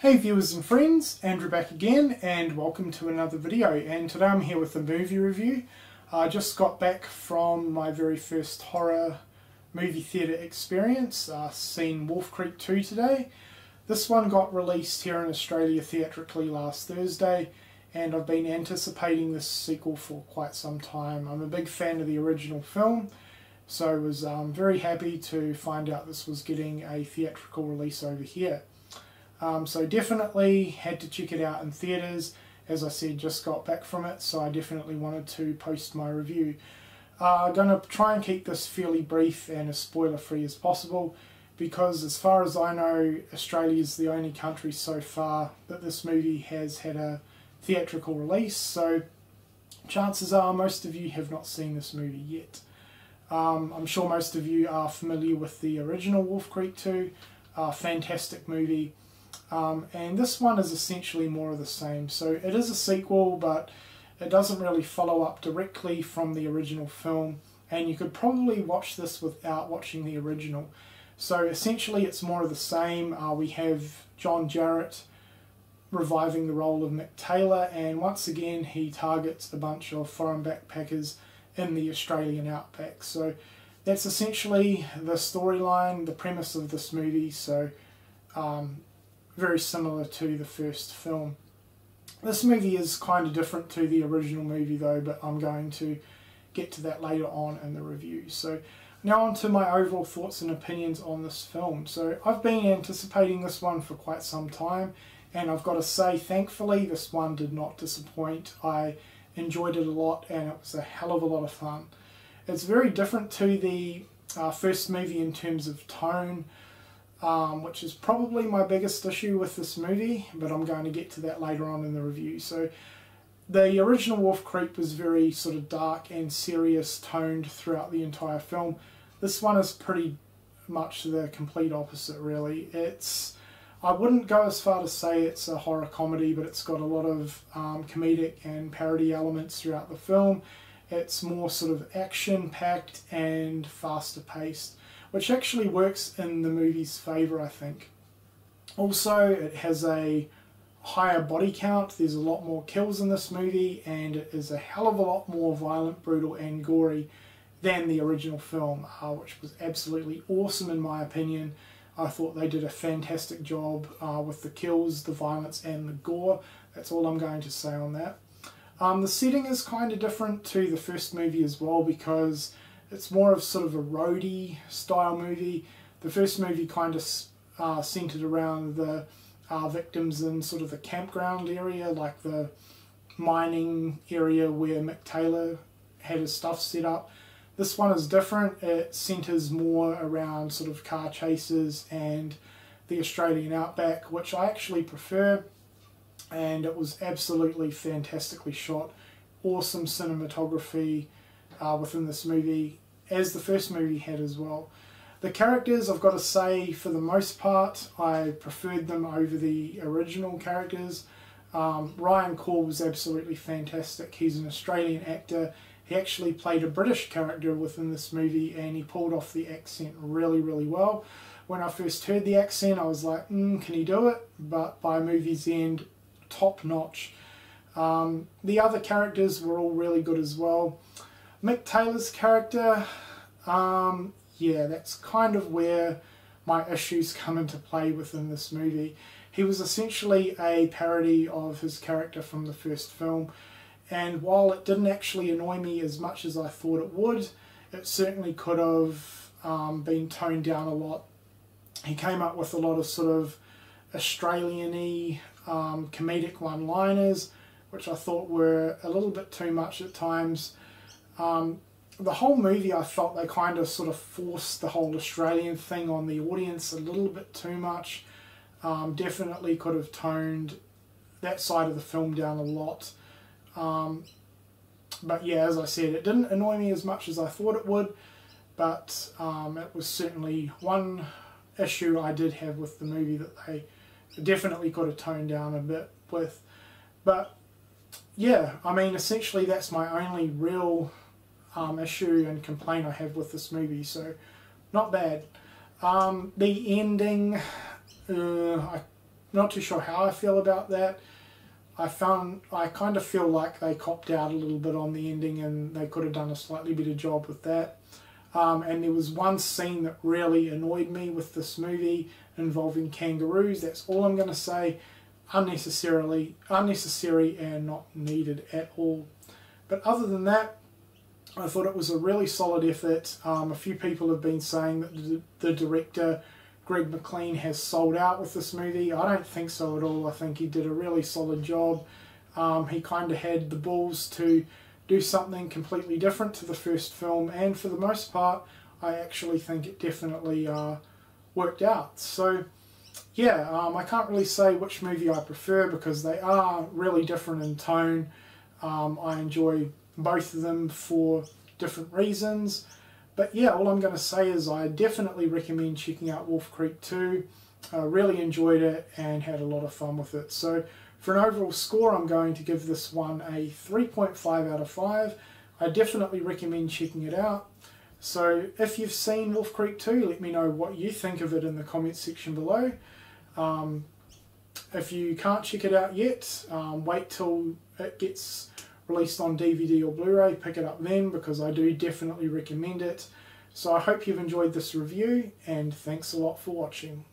Hey viewers and friends, Andrew back again and welcome to another video, and today I'm here with a movie review. I just got back from my very first horror movie theatre experience, seen Wolf Creek 2 today. This one got released here in Australia theatrically last Thursday, and I've been anticipating this sequel for quite some time. I'm a big fan of the original film, so I was very happy to find out this was getting a theatrical release over here. So definitely had to check it out in theatres. As I said, just got back from it, so I definitely wanted to post my review. I'm going to try and keep this fairly brief and as spoiler free as possible, because as far as I know, Australia is the only country so far that this movie has had a theatrical release, so chances are most of you have not seen this movie yet. I'm sure most of you are familiar with the original Wolf Creek 2, fantastic movie. And this one is essentially more of the same. So it is a sequel, but it doesn't really follow up directly from the original film, and you could probably watch this without watching the original. So essentially it's more of the same. We have John Jarratt reviving the role of Mick Taylor, and once again he targets a bunch of foreign backpackers in the Australian outback. So that's essentially the storyline, the premise of this movie. So very similar to the first film. This movie is kind of different to the original movie though, but I'm going to get to that later on in the review. So now on to my overall thoughts and opinions on this film. So I've been anticipating this one for quite some time, and I've got to say, thankfully this one did not disappoint. I enjoyed it a lot and it was a hell of a lot of fun. It's very different to the first movie in terms of tone, which is probably my biggest issue with this movie, but I'm going to get to that later on in the review. So the original Wolf Creek was very sort of dark and serious toned throughout the entire film. This one is pretty much the complete opposite, really. I wouldn't go as far to say it's a horror comedy, but it's got a lot of comedic and parody elements throughout the film. It's more sort of action-packed and faster-paced, which actually works in the movie's favour, I think. Also, it has a higher body count. There's a lot more kills in this movie, and it is a hell of a lot more violent, brutal and gory than the original film, which was absolutely awesome in my opinion. I thought they did a fantastic job with the kills, the violence and the gore. That's all I'm going to say on that. The setting is kind of different to the first movie as well, because it's more of sort of a roadie style movie. The first movie kind of centered around the victims in sort of the campground area, like the mining area where Mick Taylor had his stuff set up. This one is different. It centers more around sort of car chases and the Australian outback, which I actually prefer, and it was absolutely fantastically shot. Awesome cinematography within this movie, as the first movie had as well. The characters, I've got to say, for the most part, I preferred them over the original characters. Ryan Cole was absolutely fantastic. He's an Australian actor. He actually played a British character within this movie, and he pulled off the accent really, really well. When I first heard the accent, I was like, can he do it? But by movie's end, top notch. The other characters were all really good as well. Mick Taylor's character, yeah, that's kind of where my issues come into play within this movie. He was essentially a parody of his character from the first film, and while it didn't actually annoy me as much as I thought it would, it certainly could have been toned down a lot. He came up with a lot of sort of Australian-y comedic one-liners, which I thought were a little bit too much at times. The whole movie, I felt they kind of sort of forced the whole Australian thing on the audience a little bit too much. Definitely could have toned that side of the film down a lot. But yeah, as I said, it didn't annoy me as much as I thought it would, but it was certainly one issue I did have with the movie that they definitely could have toned down a bit with. But yeah, I mean, essentially that's my only real issue and complaint I have with this movie, so not bad. The ending, I'm not too sure how I feel about that. I kind of feel like they copped out a little bit on the ending, and they could have done a slightly better job with that. And there was one scene that really annoyed me with this movie involving kangaroos. That's all I'm going to say. Unnecessary and not needed at all. But other than that, I thought it was a really solid effort. A few people have been saying that the director, Greg McLean, has sold out with this movie. I don't think so at all. I think he did a really solid job. He kind of had the balls to do something completely different to the first film, and for the most part I actually think it definitely worked out. So yeah, I can't really say which movie I prefer because they are really different in tone. I enjoy both of them for different reasons, but yeah, all I'm going to say is I definitely recommend checking out Wolf Creek 2. I really enjoyed it and had a lot of fun with it. So for an overall score, I'm going to give this one a 3.5 out of 5. I definitely recommend checking it out. So if you've seen Wolf Creek 2, let me know what you think of it in the comments section below. If you can't check it out yet, wait till it gets released on DVD or Blu-ray, pick it up then, because I do definitely recommend it. So I hope you've enjoyed this review, and thanks a lot for watching.